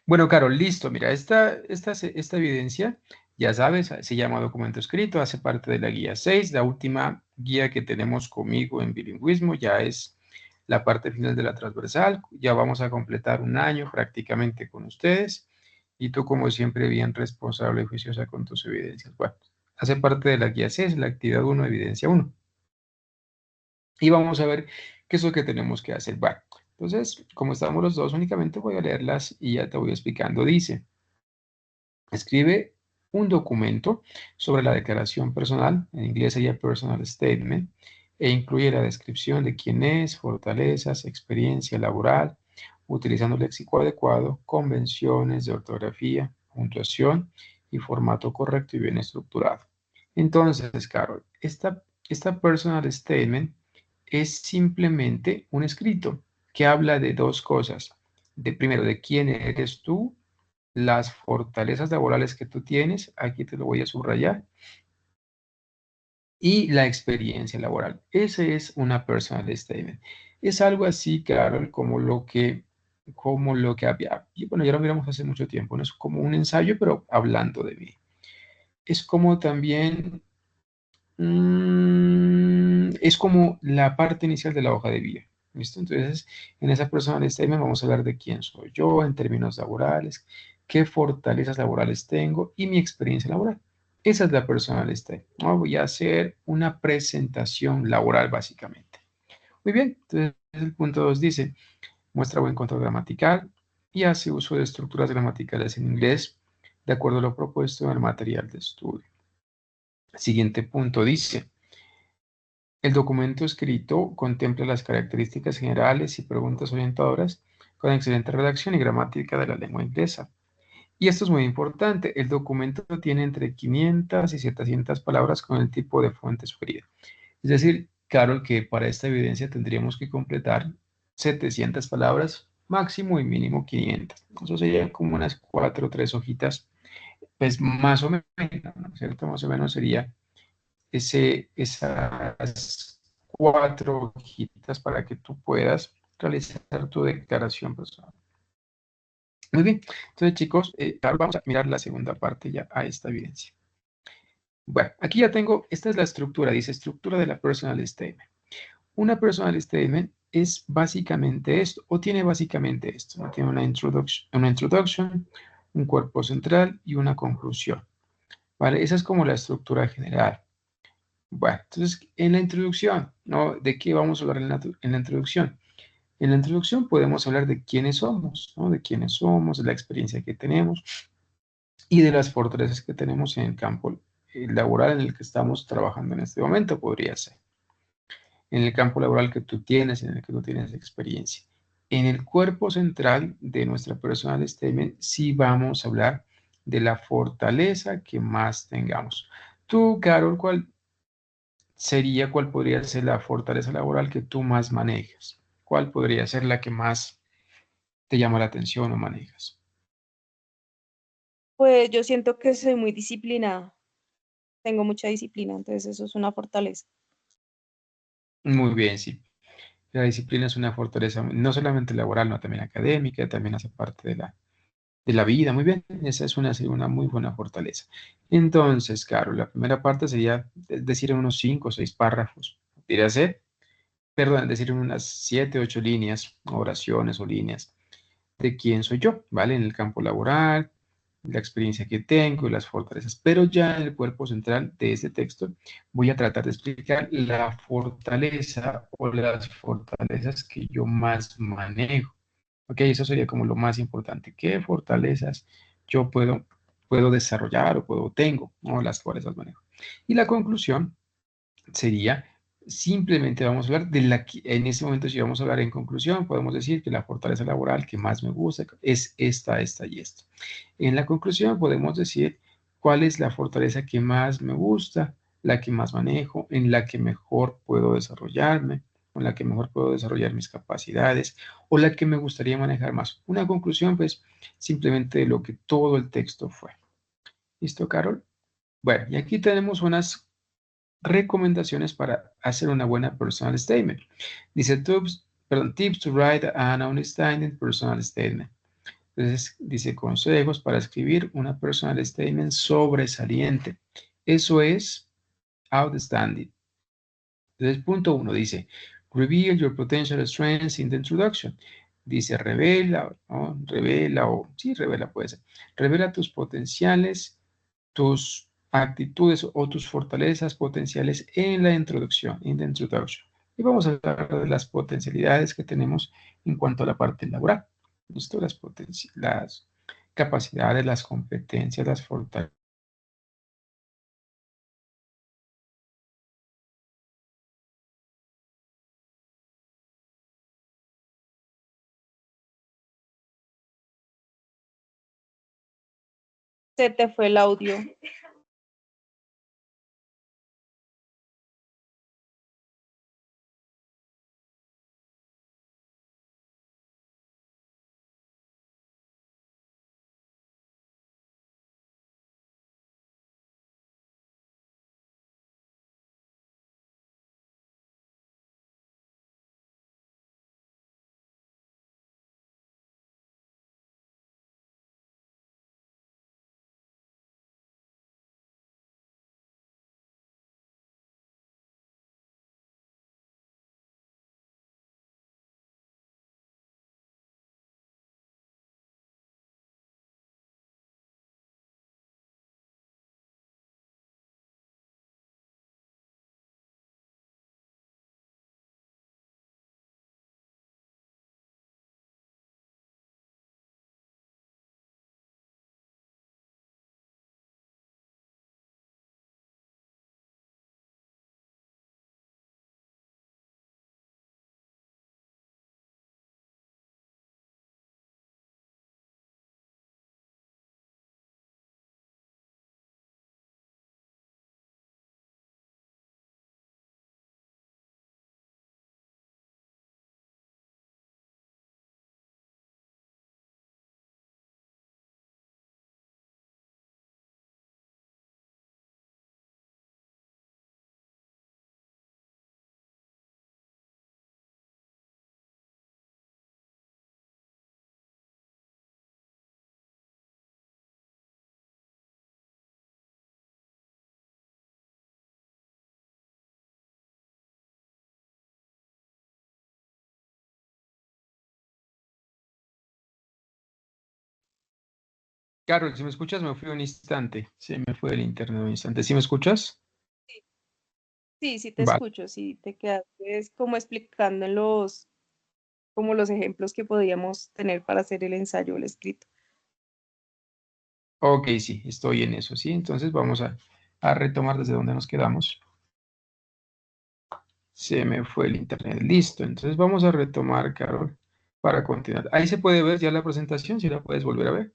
Bueno, Carol, listo. Mira, esta evidencia, ya sabes, se llama documento escrito, hace parte de la guía 6. La última guía que tenemos conmigo en bilingüismo ya es la parte final de la transversal. Ya vamos a completar un año prácticamente con ustedes. Y tú, como siempre, bien responsable y juiciosa con tus evidencias. Bueno, hace parte de la guía 6, la actividad 1, evidencia 1. Y vamos a ver qué es lo que tenemos que hacer. Bueno, entonces, como estamos los dos, únicamente voy a leerlas y ya te voy explicando. Dice: escribe un documento sobre la declaración personal, en inglés sería personal statement, e incluye la descripción de quién es, fortalezas, experiencia laboral, utilizando léxico adecuado, convenciones de ortografía, puntuación y formato correcto y bien estructurado. Entonces, Carol, esta personal statement es simplemente un escrito que habla de dos cosas. Primero, de quién eres tú, las fortalezas laborales que tú tienes, aquí te lo voy a subrayar, y la experiencia laboral. Ese es una personal statement. Es algo así, Carol, como lo que había, y bueno, ya lo miramos hace mucho tiempo, no es como un ensayo, pero hablando de mí. Es como también, es como la parte inicial de la hoja de vida. ¿Listo? Entonces, en esa personal statement vamos a hablar de quién soy yo en términos laborales, qué fortalezas laborales tengo y mi experiencia laboral. Esa es la personal statement. ¿No? Voy a hacer una presentación laboral básicamente. Muy bien, entonces el punto 2 dice, muestra buen control gramatical y hace uso de estructuras gramaticales en inglés de acuerdo a lo propuesto en el material de estudio. Siguiente punto dice, el documento escrito contempla las características generales y preguntas orientadoras con excelente redacción y gramática de la lengua inglesa. Y esto es muy importante, el documento tiene entre 500 y 700 palabras con el tipo de fuente sugerida. Es decir, Carol, que para esta evidencia tendríamos que completar 700 palabras, máximo y mínimo 500. Eso serían como unas 4 o 3 hojitas, pues más o menos, ¿no es cierto? Más o menos sería esas 4 hojitas para que tú puedas realizar tu declaración personal. Muy bien, entonces chicos, ahora vamos a mirar la segunda parte ya a esta evidencia. Bueno, aquí ya tengo, esta es la estructura, dice estructura de la personal statement. Una personal statement es básicamente esto, o tiene básicamente esto, ¿no? Tiene una introduction, un cuerpo central y una conclusión. ¿Vale? Esa es como la estructura general. Bueno, entonces en la introducción, ¿no? ¿De qué vamos a hablar en la introducción? En la introducción podemos hablar de quiénes somos, ¿no? De quiénes somos, de la experiencia que tenemos y de las fortalezas que tenemos en el campo laboral en el que estamos trabajando en este momento, podría ser. En el campo laboral que tú tienes, en el que tú tienes experiencia. En el cuerpo central de nuestra personal statement, sí vamos a hablar de la fortaleza que más tengamos. Tú, Carol, cuál podría ser la fortaleza laboral que tú más manejas? ¿Cuál podría ser la que más te llama la atención o manejas? Pues yo siento que soy muy disciplinada, tengo mucha disciplina, entonces eso es una fortaleza. Muy bien, sí. La disciplina es una fortaleza no solamente laboral, no también académica, también hace parte de la vida. Muy bien, esa es una muy buena fortaleza. Entonces, Carol, la primera parte sería decir en unos 5 o 6 párrafos. Podría ser, perdón, decir en unas 7 8 líneas, oraciones o líneas de quién soy yo, ¿vale? En el campo laboral, la experiencia que tengo y las fortalezas. Pero ya en el cuerpo central de este texto voy a tratar de explicar la fortaleza o las fortalezas que yo más manejo. Ok, eso sería como lo más importante. ¿Qué fortalezas yo puedo desarrollar o tengo, ¿no? Las cuales las manejo. Y la conclusión sería, simplemente vamos a hablar en este momento si vamos a hablar en conclusión, podemos decir que la fortaleza laboral que más me gusta es esta y esta. En la conclusión podemos decir cuál es la fortaleza que más me gusta, la que más manejo, en la que mejor puedo desarrollarme, con la que mejor puedo desarrollar mis capacidades o la que me gustaría manejar más. Una conclusión, pues, simplemente de lo que todo el texto fue. ¿Listo, Carol? Bueno, y aquí tenemos unas recomendaciones para hacer una buena personal statement. Dice tips to write an outstanding personal statement. Entonces dice consejos para escribir una personal statement sobresaliente. Eso es outstanding. Entonces, punto 1 dice, reveal your potential strengths in the introduction. Dice, revela, ¿no? Revela, o sí, revela puede ser. Revela tus potenciales, tus actitudes o tus fortalezas potenciales en la introducción, in the introduction. Y vamos a hablar de las potencialidades que tenemos en cuanto a la parte laboral. ¿Listo? Las capacidades, las competencias, las fortalezas. Se te fue el audio. Carol, si me escuchas, me fui un instante. Se me fue el internet un instante. ¿Sí me escuchas? Sí, sí te Vale. escucho, sí te quedaste es como explicando los, como los ejemplos que podíamos tener para hacer el ensayo o el escrito. Ok, sí, estoy en eso, ¿sí? Entonces vamos a retomar desde donde nos quedamos. Se me fue el internet. Listo. Entonces vamos a retomar, Carol, para continuar. Ahí se puede ver ya la presentación, si la puedes volver a ver.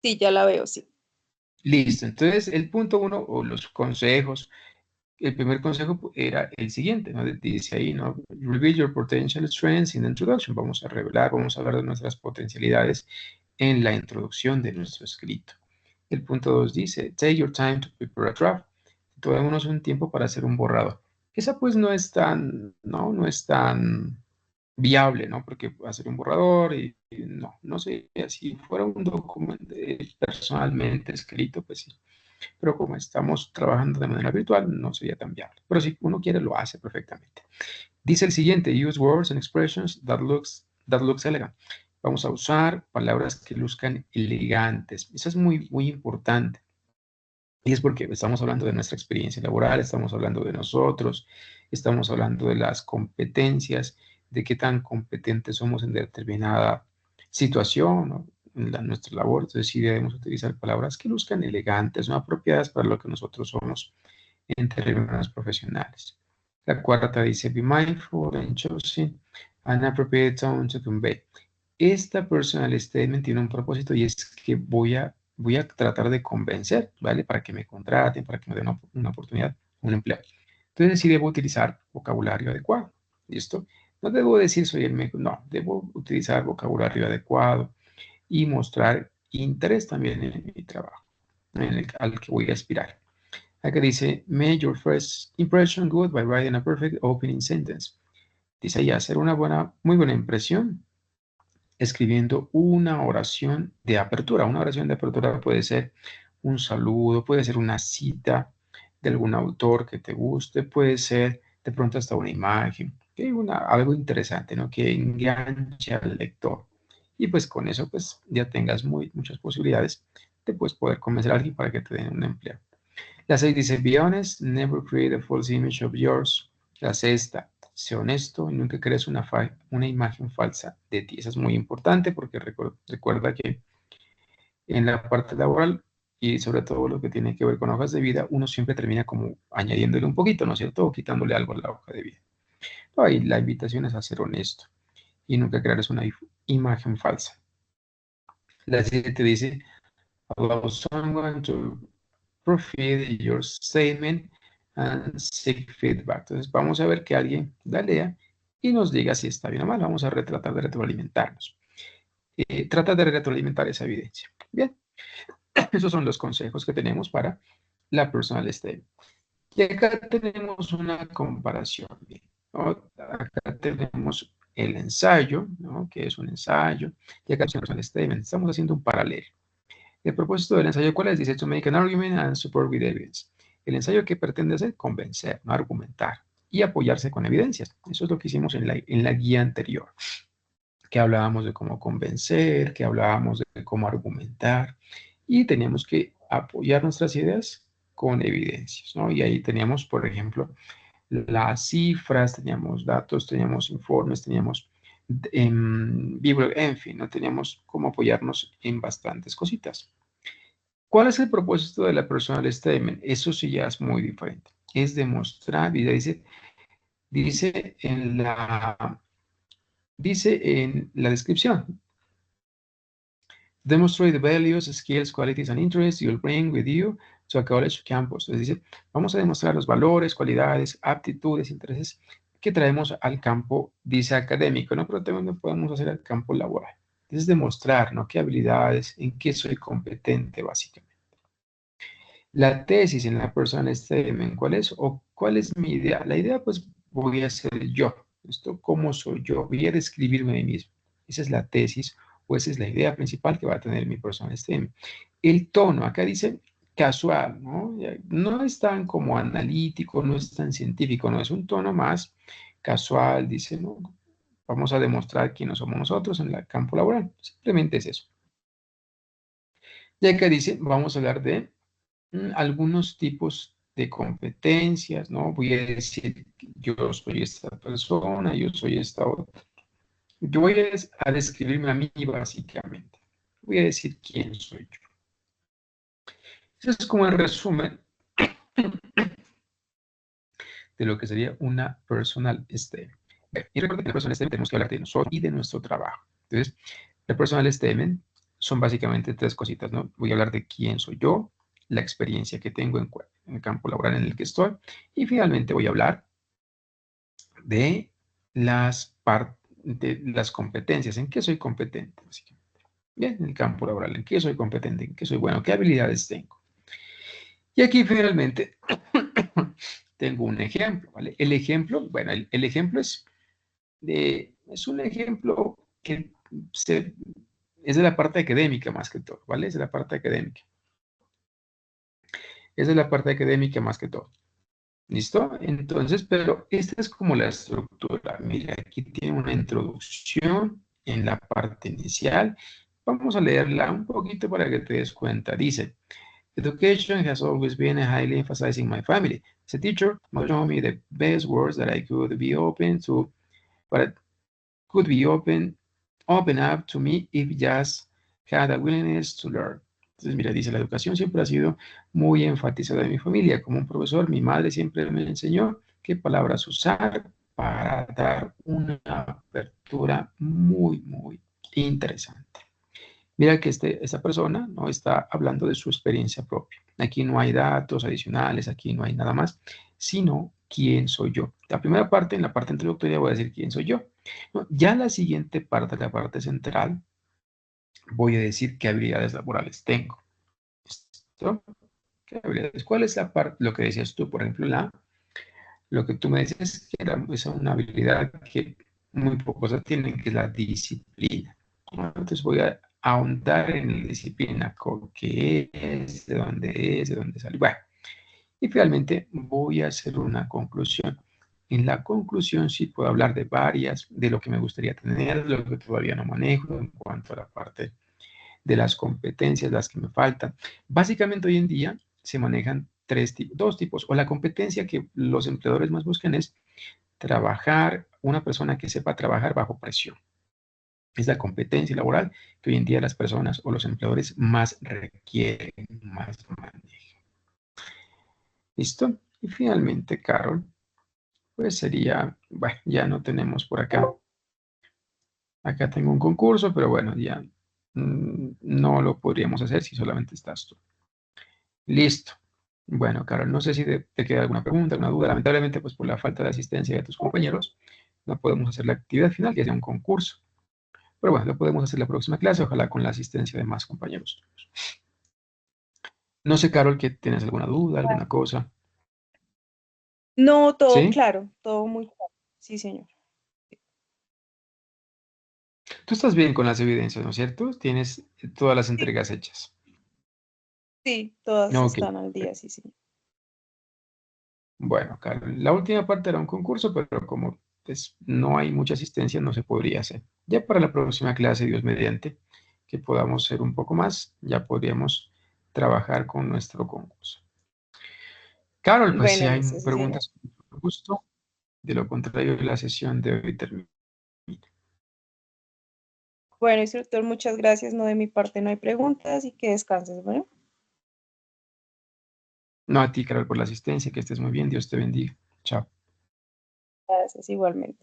Sí, ya la veo, sí. Listo. Entonces el punto 1 o los consejos. El primer consejo era el siguiente, ¿no? Dice ahí, ¿no? Reveal your potential strengths in the introduction. Vamos a revelar, vamos a hablar de nuestras potencialidades en la introducción de nuestro escrito. El punto 2 dice, take your time to prepare a draft. Tomémonos un tiempo para hacer un borrador. Esa pues no es tan, no es tan viable, ¿no? Porque hacer un borrador y no sé, si fuera un documento personalmente escrito, pues sí, pero como estamos trabajando de manera virtual, no sería tan viable. Pero si uno quiere, lo hace perfectamente. Dice el siguiente, use words and expressions that looks elegant. Vamos a usar palabras que luzcan elegantes. Eso es muy, muy importante. Y es porque estamos hablando de nuestra experiencia laboral, estamos hablando de nosotros, estamos hablando de las competencias, de qué tan competentes somos en determinada situación, ¿no? En nuestra labor. Entonces sí debemos utilizar palabras que luzcan elegantes, no apropiadas para lo que nosotros somos en términos profesionales. La cuarta dice, be mindful and choosing an appropriate tone to convey. Esta personal statement tiene un propósito y es que voy a tratar de convencer, ¿vale? Para que me contraten, para que me den una oportunidad, un empleo. Entonces sí debo utilizar vocabulario adecuado, ¿listo? No debo decir soy el médico, no, debo utilizar vocabulario adecuado y mostrar interés también en mi trabajo, al que voy a aspirar. Acá dice, make your first impression good by writing a perfect opening sentence. Dice ahí, hacer una muy buena impresión escribiendo una oración de apertura. Una oración de apertura puede ser un saludo, puede ser una cita de algún autor que te guste, puede ser de pronto hasta una imagen, ¿okay? Algo interesante, ¿no? Que enganche al lector. Y pues con eso pues ya tengas muchas posibilidades de pues, poder convencer a alguien para que te den un empleo. La 6 dice, be honest, never create a false image of yours. La sexta, sé honesto y nunca crees una imagen falsa de ti. Eso es muy importante porque recuerda que en la parte laboral y sobre todo lo que tiene que ver con hojas de vida, uno siempre termina como añadiéndole un poquito, ¿no es cierto? O quitándole algo a la hoja de vida. Ahí la invitación es a ser honesto y nunca crear una imagen falsa. La 7 dice, allow someone to proofread your statement and seek feedback. Entonces vamos a ver que alguien la lea y nos diga si está bien o mal. Vamos a tratar de retroalimentarnos. Trata de retroalimentar esa evidencia. Bien, esos son los consejos que tenemos para la personal statement. Y acá tenemos una comparación. ¿No? Acá tenemos el ensayo, ¿no? Que es un ensayo, y acá tenemos el personal statement. Estamos haciendo un paralelo. El propósito del ensayo, ¿cuál es? Dice, to make an argument and support with evidence. El ensayo que pretende hacer, convencer, no argumentar, y apoyarse con evidencias. Eso es lo que hicimos en la guía anterior, que hablábamos de cómo convencer, que hablábamos de cómo argumentar, y teníamos que apoyar nuestras ideas con evidencias, ¿no? Y ahí teníamos, por ejemplo, las cifras, teníamos datos, teníamos informes, teníamos en fin, no teníamos cómo apoyarnos en bastantes cositas. ¿Cuál es el propósito de la personal statement? Eso sí ya es muy diferente. Es demostrar, y dice en la descripción, demonstrate the values, skills, qualities, and interests you'll bring with you to a college campus. Es decir, vamos a demostrar los valores, cualidades, aptitudes, intereses que traemos al campo, dice académico, ¿no? Pero también lo podemos hacer al campo laboral. Es demostrar, ¿no? ¿Qué habilidades, en qué soy competente, básicamente? La tesis en la personal statement, ¿cuál es? ¿O cuál es mi idea? La idea, pues, voy a ser yo. Esto, ¿cómo soy yo? Voy a describirme a mí mismo. Esa es la tesis o esa es la idea principal que va a tener mi personal statement. El tono, acá dice casual, ¿no? No es tan como analítico, no es tan científico, no es un tono más casual, dice, ¿no? Vamos a demostrar quiénes somos nosotros en el campo laboral. Simplemente es eso. Y acá dice, vamos a hablar de algunos tipos de competencias, ¿no? Voy a decir, yo soy esta persona, yo soy esta otra. Yo voy a describirme a mí básicamente. Voy a decir quién soy yo. Eso es como el resumen de lo que sería una personal statement. Y recuerden que en la personal statement tenemos que hablar de nosotros y de nuestro trabajo. Entonces, el personal statement son básicamente tres cositas, ¿no? Voy a hablar de quién soy yo, la experiencia que tengo en el campo laboral en el que estoy, y finalmente voy a hablar de de las competencias, en qué soy competente, básicamente. Bien, en el campo laboral, en qué soy competente, en qué soy bueno, qué habilidades tengo. Y aquí finalmente tengo un ejemplo, ¿vale? El ejemplo, bueno, el ejemplo es un ejemplo que es de la parte académica más que todo, ¿vale? Es de la parte académica. Es de la parte académica más que todo. ¿Listo? Entonces, pero esta es como la estructura. Mira, aquí tiene una introducción en la parte inicial. Vamos a leerla un poquito para que te des cuenta. Dice, education has always been highly emphasizing my family. As a teacher, mother told me the best words that I could be open to, but could be open up to me if just had a willingness to learn. Entonces, mira, dice, la educación siempre ha sido muy enfatizada en mi familia. Como un profesor, mi madre siempre me enseñó qué palabras usar para dar una apertura muy interesante. Mira que esta persona no está hablando de su experiencia propia. Aquí no hay datos adicionales, aquí no hay nada más, sino quién soy yo. La primera parte, en la parte introductoria, voy a decir quién soy yo. No, ya la siguiente parte, la parte central, voy a decir qué habilidades laborales tengo. ¿Listo? ¿Qué habilidades? ¿Cuál es la parte, lo que decías tú, por ejemplo, lo que tú me decías que era una habilidad que muy pocos tienen, que es la disciplina. Entonces voy a ahondar en la disciplina, qué es, de dónde sale. Bueno, y finalmente voy a hacer una conclusión. En la conclusión sí puedo hablar de varias, de lo que me gustaría tener, de lo que todavía no manejo en cuanto a la parte de las competencias, las que me faltan. Básicamente hoy en día se manejan dos tipos, o la competencia que los empleadores más buscan es trabajar, una persona que sepa trabajar bajo presión. Es la competencia laboral que hoy en día las personas o los empleadores más requieren, más manejan. ¿Listo? Y finalmente, Carol, pues sería, bueno, ya no tenemos por acá. Acá tengo un concurso, pero bueno, ya no lo podríamos hacer si solamente estás tú. Listo. Bueno, Carol, no sé si te queda alguna pregunta, alguna duda. Lamentablemente, pues por la falta de asistencia de tus compañeros, no podemos hacer la actividad final, que sea un concurso. Pero bueno, lo podemos hacer la próxima clase, ojalá con la asistencia de más compañeros. No sé, Carol, que tienes alguna duda, alguna cosa. No, todo ¿Sí? claro, todo muy claro. Sí, señor. Tú estás bien con las evidencias, ¿no es cierto? Tienes todas las Sí, entregas hechas. sí, todas Ok. están al día, sí, sí. Bueno, Carol, la última parte era un concurso, pero como pues, no hay mucha asistencia, no se podría hacer. Ya para la próxima clase, Dios mediante, que podamos ser un poco más, ya podríamos trabajar con nuestro concurso. Carol, pues si Bueno, hay listo, sí, señor. preguntas, con gusto. De lo contrario, la sesión de hoy termina. Bueno, instructor, muchas gracias. No, de mi parte no hay preguntas y que descanses. Bueno, No a ti, Carol, por la asistencia, que estés muy bien, Dios te bendiga. Chao. gracias igualmente.